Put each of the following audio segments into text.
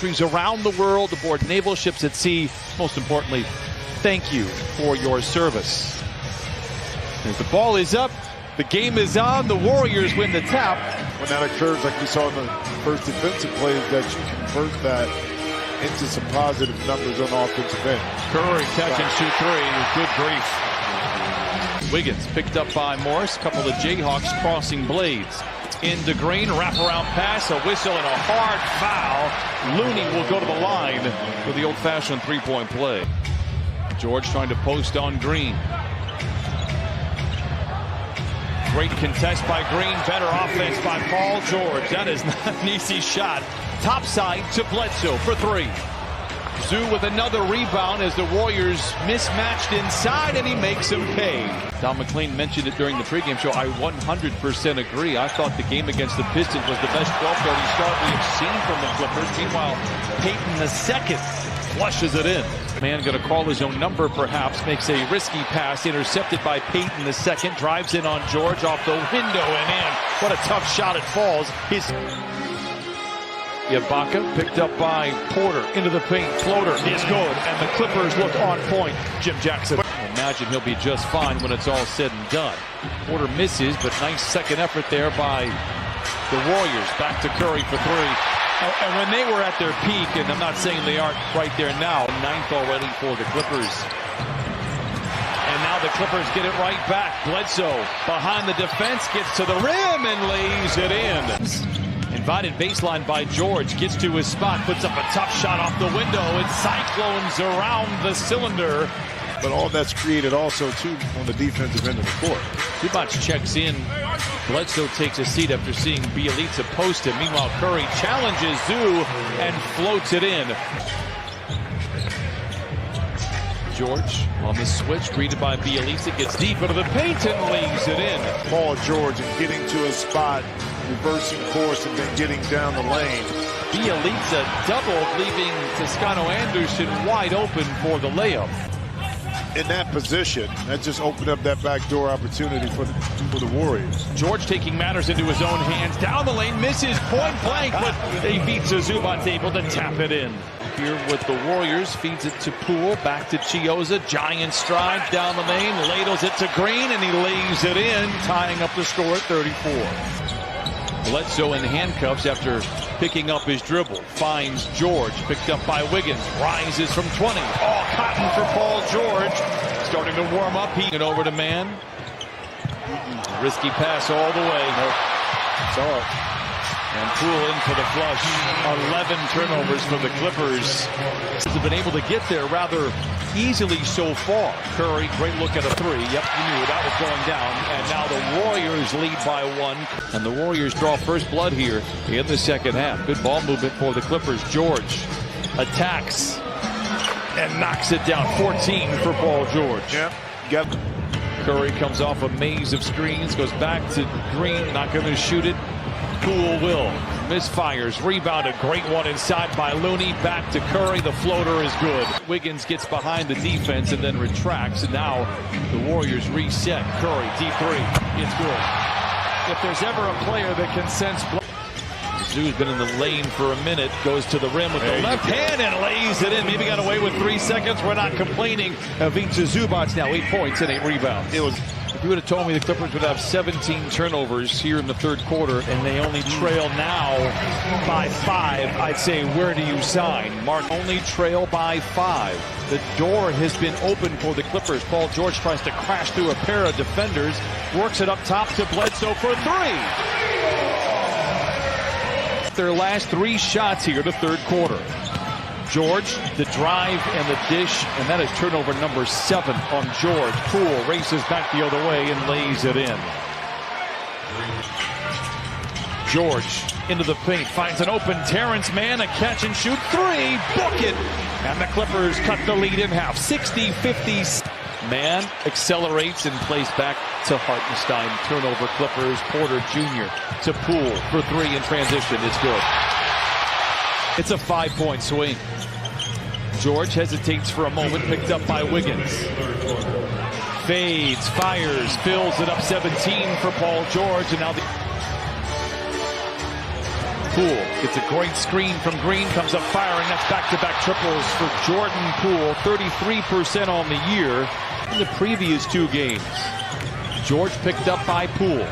countries around the world aboard naval ships at sea. Most importantly, thank you for your service. As the ball is up, the game is on, the Warriors win the tap. When that occurs, like we saw in the first defensive play, that you convert that into some positive numbers on the offensive end. Curry catch and shoot three. Good grief. Wiggins picked up by Morris. Couple of Jayhawks crossing blades. Into Green, wraparound pass, a whistle, and a hard foul. Looney will go to the line for the old-fashioned three-point play. George trying to post on Green. Great contest by Green. Better offense by Paul George. That is not an easy shot. Top side to Bledsoe for three. Zoo with another rebound as the Warriors mismatched inside, and he makes him pay. Don McLean mentioned it during the pregame show. I 100% agree. I thought the game against the Pistons was the best 12:30 start we have seen from the Clippers. Meanwhile, Payton II flushes it in. Man going to call his own number perhaps, makes a risky pass, intercepted by Payton II, drives in on George off the window and in. What a tough shot, it falls. Ibaka picked up by Porter into the paint. Floater is good, and the Clippers look on point. Jim Jackson. Imagine he'll be just fine when it's all said and done. Porter misses, but nice second effort there by the Warriors. Back to Curry for three. And when they were at their peak, and I'm not saying they aren't right there now, ninth already for the Clippers. And now the Clippers get it right back. Bledsoe behind the defense, gets to the rim and lays it in. Invited baseline by George, gets to his spot, puts up a tough shot off the window. It cyclones around the cylinder. But all that's created also, too, on the defensive end of the court. Zubac checks in. Bledsoe takes a seat after seeing Bjelica post him. Meanwhile, Curry challenges Zoo and floats it in. George on the switch, greeted by Bjelica, gets deep into the paint and lays it in. Paul George and getting to his spot, reversing course, and then getting down the lane. Bjelica doubled, leaving Toscano Anderson wide open for the layup. In that position, that just opened up that backdoor opportunity for the Warriors. George taking matters into his own hands. Down the lane, misses point blank, but they beat Zubac, able to tap it in. Here with the Warriors, feeds it to Poole, back to Chiozza. Giant stride down the lane, ladles it to Green, and he lays it in, tying up the score at 34. Bledsoe in handcuffs after picking up his dribble. Finds George, picked up by Wiggins. Rises from 20. Oh, cotton for Paul George. Starting to warm up. He over to man. Risky pass all the way. Saw it. And Poole in for the flush. 11 turnovers for the Clippers. Have been able to get there rather easily so far. Curry, great look at a three. Yep, you knew that was going down. And now the Warriors lead by one. And the Warriors draw first blood here in the second half. Good ball movement for the Clippers. George attacks and knocks it down. 14 for Paul George. Yep. Curry comes off a maze of screens, goes back to Green, not going to shoot it. Poole will. Misfires. Rebound. A great one inside by Looney. Back to Curry. The floater is good. Wiggins gets behind the defense and then retracts. And now the Warriors reset. Curry, deep three. It's good. If there's ever a player that can sense... Zoo's been in the lane for a minute. Goes to the rim with the left hand and lays it in. Maybe got away with 3 seconds. We're not complaining. Ivica Zubac now 8 points and 8 rebounds. If you would have told me the Clippers would have 17 turnovers here in the third quarter and they only trail now by 5, I'd say, where do you sign? Mark, only trail by 5. The door has been open for the Clippers. Paul George tries to crash through a pair of defenders. Works it up top to Bledsoe for 3. Their last 3 shots here, the third quarter. George, the drive and the dish, and that is turnover number 7 on George. Poole races back the other way and lays it in. George into the paint, finds an open Terrence Mann, a catch and shoot 3, book it! And the Clippers cut the lead in half, 60-50. Mann accelerates and plays back to Hartenstein. Turnover Clippers. Porter Jr. to Poole for 3 in transition. It's good. It's a 5-point swing. George hesitates for a moment, picked up by Wiggins. Fades, fires, fills it up 17 for Paul George, and now Poole gets a great screen from Green, comes up firing. That's back-to-back triples for Jordan Poole, 33% on the year. In the previous two games, George picked up by Poole.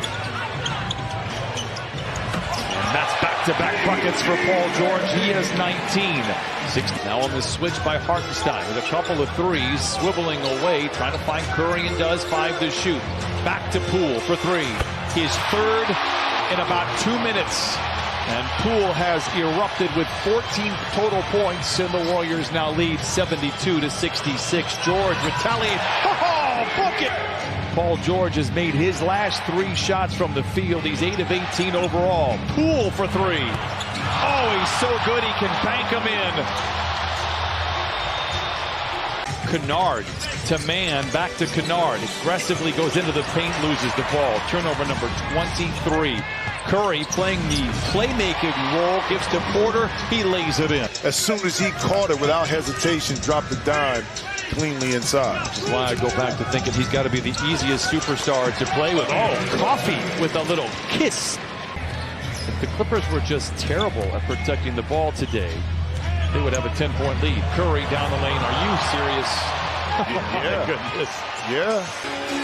And that's back-to-back buckets for Paul George. He has 19. Now on the switch by Hartenstein with a couple of threes, swiveling away, trying to find Curry, and does. 5 to shoot. Back to Poole for 3. His third in about 2 minutes. And Poole has erupted with 14 total points, and the Warriors now lead 72-66. George retaliates. Oh, book it! Paul George has made his last 3 shots from the field. He's 8 of 18 overall. Poole for 3. Oh, he's so good he can bank them in. Kennard to man, back to Kennard. Aggressively goes into the paint, loses the ball. Turnover number 23. Curry playing the playmaking role, gives to Porter. He lays it in. As soon as he caught it without hesitation, dropped the dime cleanly inside. Which is why I go back to thinking he's got to be the easiest superstar to play with. Oh, Coffee with a little kiss. If the Clippers were just terrible at protecting the ball today, they would have a 10-point lead. Curry down the lane. Are you serious? Yeah. Goodness. Yeah.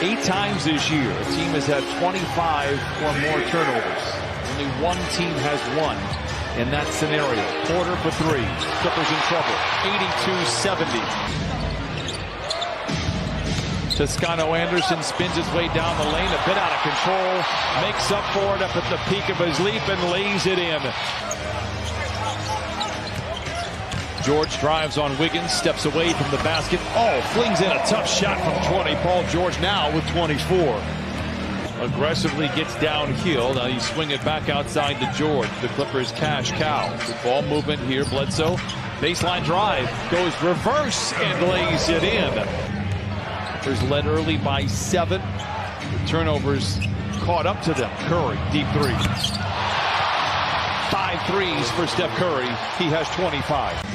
8 times this year, a team has had 25 or more turnovers. Only one team has won in that scenario. Porter for 3. Clippers in trouble. 82-70. Toscano Anderson spins his way down the lane, a bit out of control, makes up for it up at the peak of his leap and lays it in. George drives on Wiggins, steps away from the basket. Oh, flings in a tough shot from 20. Paul George now with 24. Aggressively gets downhill. Now you swing it back outside to George. The Clippers cash cow. Good ball movement here. Bledsoe. Baseline drive. Goes reverse and lays it in. Clippers led early by 7. The turnovers caught up to them. Curry, deep 3. 5 threes for Steph Curry. He has 25.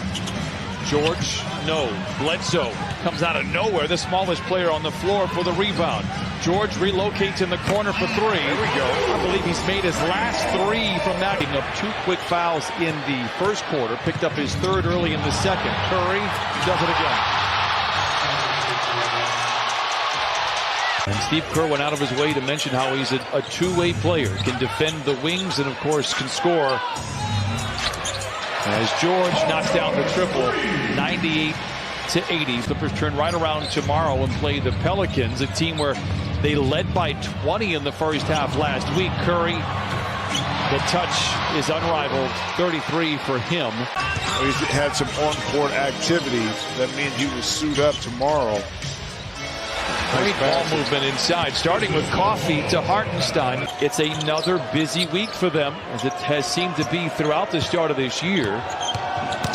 George, no. Bledsoe comes out of nowhere, the smallest player on the floor for the rebound. George relocates in the corner for 3. There we go. I believe he's made his last 3 from that. Picking up 2 quick fouls in the first quarter. Picked up his 3rd early in the second. Curry does it again. And Steve Kerr went out of his way to mention how he's a two-way player. Can defend the wings and, of course, can score. As George knocks down the triple, 98-80. Clippers turn right around tomorrow and play the Pelicans, a team where they led by 20 in the first half last week. Curry, the touch is unrivaled, 33 for him. He's had some on-court activity. That means he will suit up tomorrow. Great ball movement inside, starting with Coffee to Hartenstein. It's another busy week for them, as it has seemed to be throughout the start of this year.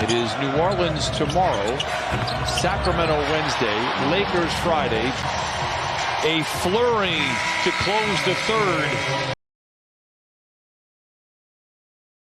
It is New Orleans tomorrow, Sacramento Wednesday, Lakers Friday. A flurry to close the third.